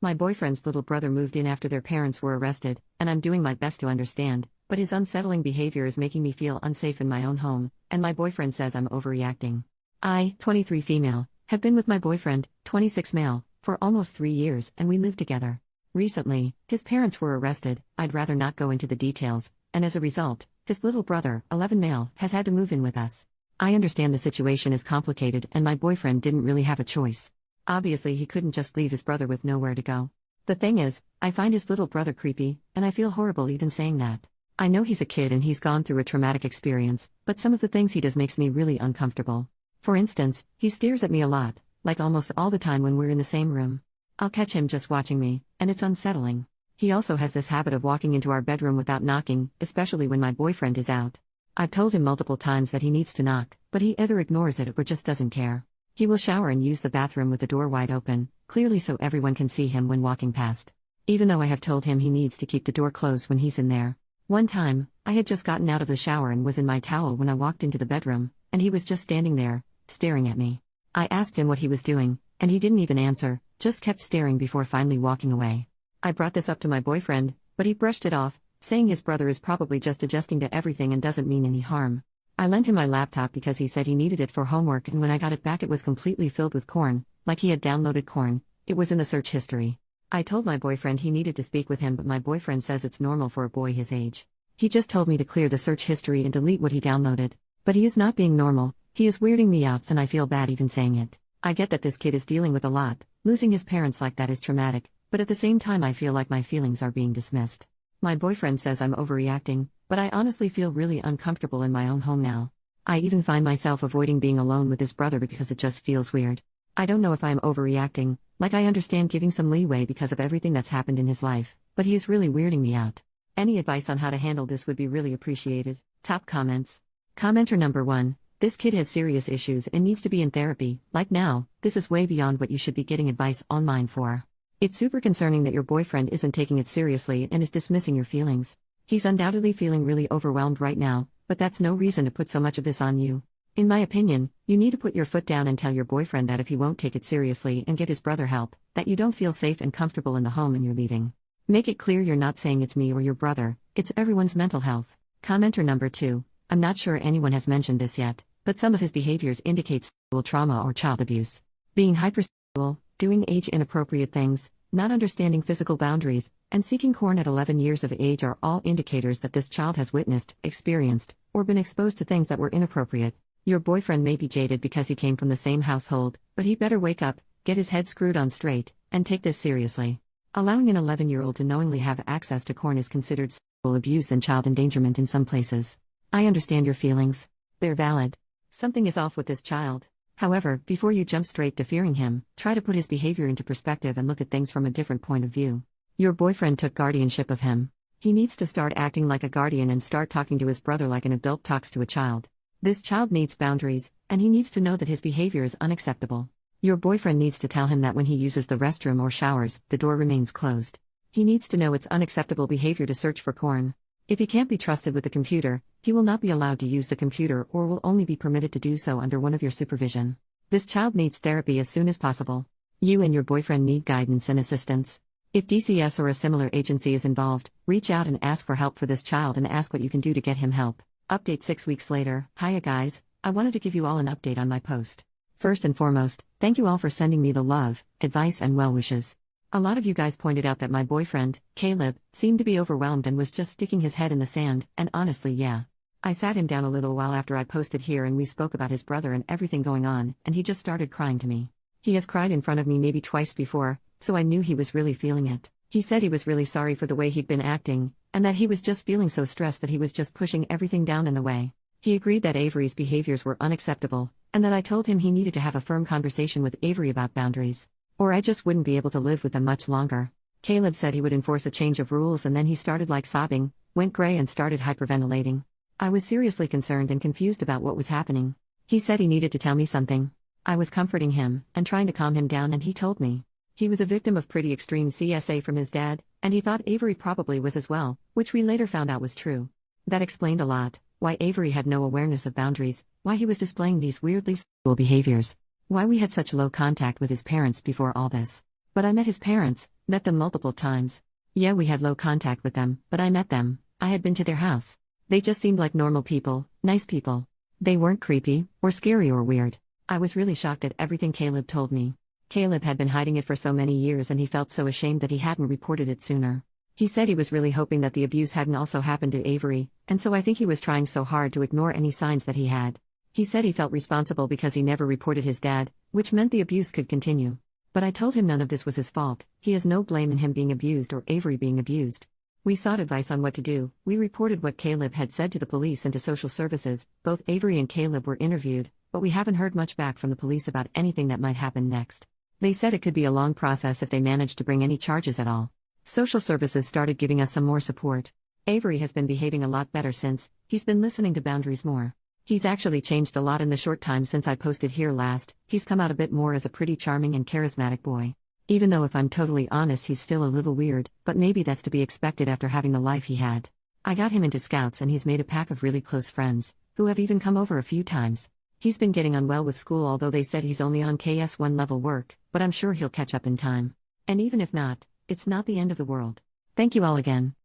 My boyfriend's little brother moved in after their parents were arrested, and I'm doing my best to understand, but his unsettling behavior is making me feel unsafe in my own home, and my boyfriend says I'm overreacting. I, 23 female, have been with my boyfriend, 26 male, for almost 3 years, and we live together. Recently, his parents were arrested. I'd rather not go into the details, and as a result, his little brother, 11 male, has had to move in with us. I understand the situation is complicated and my boyfriend didn't really have a choice. Obviously he couldn't just leave his brother with nowhere to go. The thing is, I find his little brother creepy, and I feel horrible even saying that. I know he's a kid and he's gone through a traumatic experience, but some of the things he does makes me really uncomfortable. For instance, he stares at me a lot, like almost all the time when we're in the same room. I'll catch him just watching me, and it's unsettling. He also has this habit of walking into our bedroom without knocking, especially when my boyfriend is out. I've told him multiple times that he needs to knock, but he either ignores it or just doesn't care. He will shower and use the bathroom with the door wide open, clearly so everyone can see him when walking past. Even though I have told him he needs to keep the door closed when he's in there. One time, I had just gotten out of the shower and was in my towel when I walked into the bedroom, and he was just standing there, staring at me. I asked him what he was doing, and he didn't even answer, just kept staring before finally walking away. I brought this up to my boyfriend, but he brushed it off, saying his brother is probably just adjusting to everything and doesn't mean any harm. I lent him my laptop because he said he needed it for homework, and when I got it back it was completely filled with corn, like he had downloaded corn. It was in the search history. I told my boyfriend he needed to speak with him, but my boyfriend says it's normal for a boy his age. He just told me to clear the search history and delete what he downloaded. But he is not being normal, he is weirding me out and I feel bad even saying it. I get that this kid is dealing with a lot, losing his parents like that is traumatic, but at the same time I feel like my feelings are being dismissed. My boyfriend says I'm overreacting, but I honestly feel really uncomfortable in my own home now. I even find myself avoiding being alone with his brother because it just feels weird. I don't know if I'm overreacting, like I understand giving some leeway because of everything that's happened in his life, but he is really weirding me out. Any advice on how to handle this would be really appreciated. Top comments. Commenter number 1. This kid has serious issues and needs to be in therapy. Like now, this is way beyond what you should be getting advice online for. It's super concerning that your boyfriend isn't taking it seriously and is dismissing your feelings. He's undoubtedly feeling really overwhelmed right now, but that's no reason to put so much of this on you. In my opinion, you need to put your foot down and tell your boyfriend that if he won't take it seriously and get his brother help, that you don't feel safe and comfortable in the home and you're leaving. Make it clear you're not saying it's me or your brother, it's everyone's mental health. Commenter number 2. I'm not sure anyone has mentioned this yet, but some of his behaviors indicate sexual trauma or child abuse. Being hypersexual, doing age-inappropriate things, not understanding physical boundaries, and seeking corn at 11 years of age are all indicators that this child has witnessed, experienced, or been exposed to things that were inappropriate. Your boyfriend may be jaded because he came from the same household, but he better wake up, get his head screwed on straight, and take this seriously. Allowing an 11-year-old to knowingly have access to corn is considered sexual abuse and child endangerment in some places. I understand your feelings. They're valid. Something is off with this child. However, before you jump straight to fearing him, try to put his behavior into perspective and look at things from a different point of view. Your boyfriend took guardianship of him. He needs to start acting like a guardian and start talking to his brother like an adult talks to a child. This child needs boundaries, and he needs to know that his behavior is unacceptable. Your boyfriend needs to tell him that when he uses the restroom or showers, the door remains closed. He needs to know it's unacceptable behavior to search for corn. If he can't be trusted with the computer, he will not be allowed to use the computer or will only be permitted to do so under one of your supervision. This child needs therapy as soon as possible. You and your boyfriend need guidance and assistance. If DCS or a similar agency is involved, reach out and ask for help for this child and ask what you can do to get him help. Update 6 weeks later. Hiya guys, I wanted to give you all an update on my post. First and foremost, thank you all for sending me the love, advice and well wishes. A lot of you guys pointed out that my boyfriend, Caleb, seemed to be overwhelmed and was just sticking his head in the sand, and honestly yeah. I sat him down a little while after I posted here and we spoke about his brother and everything going on, and he just started crying to me. He has cried in front of me maybe twice before, so I knew he was really feeling it. He said he was really sorry for the way he'd been acting, and that he was just feeling so stressed that he was just pushing everything down in the way. He agreed that Avery's behaviors were unacceptable, and that I told him he needed to have a firm conversation with Avery about boundaries, or I just wouldn't be able to live with them much longer. Caleb said he would enforce a change of rules and then he started sobbing, went gray and started hyperventilating. I was seriously concerned and confused about what was happening. He said he needed to tell me something. I was comforting him, and trying to calm him down and he told me. He was a victim of pretty extreme CSA from his dad, and he thought Avery probably was as well, which we later found out was true. That explained a lot, why Avery had no awareness of boundaries, why he was displaying these weirdly sexual behaviors, why we had such low contact with his parents before all this. But I met his parents, met them multiple times. Yeah, we had low contact with them, but I met them. I had been to their house. They just seemed like normal people, nice people. They weren't creepy, or scary or weird. I was really shocked at everything Caleb told me. Caleb had been hiding it for so many years and he felt so ashamed that he hadn't reported it sooner. He said he was really hoping that the abuse hadn't also happened to Avery, and so I think he was trying so hard to ignore any signs that he had. He said he felt responsible because he never reported his dad, which meant the abuse could continue. But I told him none of this was his fault. He has no blame in him being abused or Avery being abused. We sought advice on what to do. We reported what Caleb had said to the police and to social services. Both Avery and Caleb were interviewed, but we haven't heard much back from the police about anything that might happen next. They said it could be a long process if they managed to bring any charges at all. Social services started giving us some more support. Avery has been behaving a lot better since. He's been listening to boundaries more. He's actually changed a lot in the short time since I posted here last. He's come out a bit more as a pretty charming and charismatic boy. Even though if I'm totally honest he's still a little weird, but maybe that's to be expected after having the life he had. I got him into Scouts and he's made a pack of really close friends, who have even come over a few times. He's been getting on well with school, although they said he's only on KS1 level work, but I'm sure he'll catch up in time. And even if not, it's not the end of the world. Thank you all again.